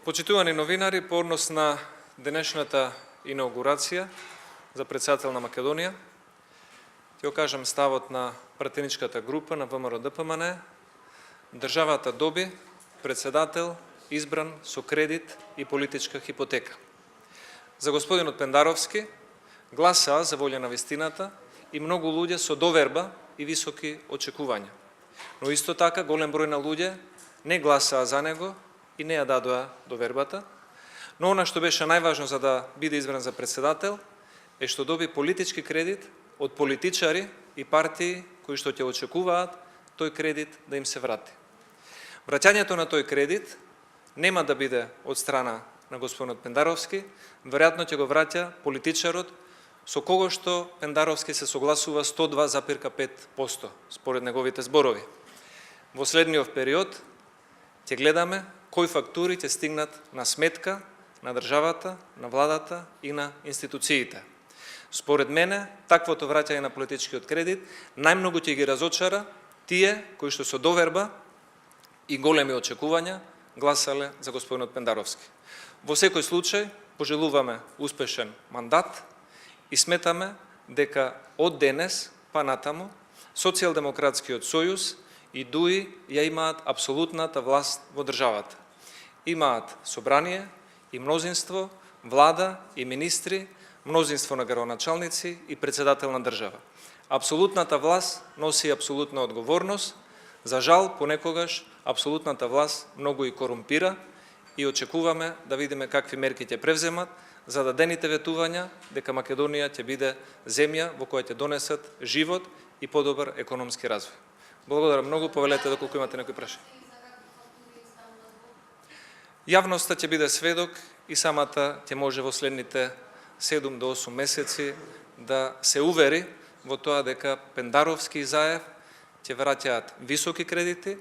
Почитувани новинари, по однос на денешната инаугурација за председател на Македонија, ќе кажам ставот на пратеничката група на ВМРО-ДПМН. Државата доби председател избран со кредит и политичка хипотека. За господинот Пендаровски гласаа за волја на вистината и многу луѓе со доверба и високи очекувања. Но исто така голем број на луѓе не гласаа за него и не ја дадоа довербата. Но она што беше најважно за да биде избран за председател е што доби политички кредит од политичари и партии кои што ќе очекуваат тој кредит да им се врати. Враќањето на тој кредит нема да биде од страна на господинот Пендаровски, веројатно ќе го враќа политичарот со кого што Пендаровски се согласува 102,5% според неговите зборови. Во следниот период ќе гледаме кои фактури ќе стигнат на сметка на државата, на владата и на институциите. Според мене, таквото враќање на политичкиот кредит најмногу ќе ги разочара тие кои што со доверба и големи очекувања гласале за господинот Пендаровски. Во секој случај, пожелуваме успешен мандат и сметаме дека од денес па натаму Социјалдемократскиот сојуз и ДУИ ја имаат апсолутната власт во државата. Имаат собрание и мнозинство, влада и министри, мнозинство на градоначалници и председател на држава. Апсолутната власт носи апсолутна одговорност. За жал, понекогаш, апсолутната власт многу и корумпира и очекуваме да видиме какви мерки ќе превземат за да дените ветувања дека Македонија ќе биде земја во која ќе донесат живот и подобар економски развој. Благодарам многу, повелете доколку имате некои прашања. Јавноста ќе биде сведок и самата ќе може во следните 7 до 8 месеци да се увери во тоа дека Пендаровски и Заев ќе враќаат високи кредити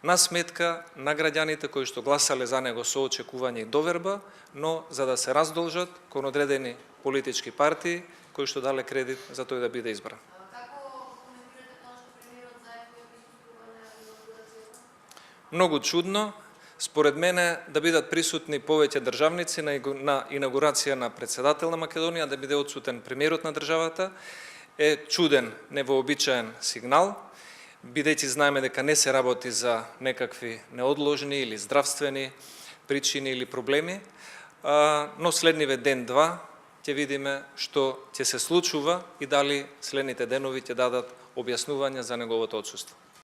на сметка на граѓаните кои што гласале за него со очекување и доверба, но за да се раздолжат кон одредени политички партии кои што дале кредит за тој да биде избран. Многу чудно, според мене, да бидат присутни повеќе државници на инаугурација на председател на Македонија, да биде отсутен премиерот на државата, е чуден, невообичаен сигнал, бидејќи знаеме дека не се работи за некакви неодложни или здравствени причини или проблеми, но следниве ден-два ќе видиме што ќе се случува и дали следните денови ќе дадат објаснување за неговото отсуство.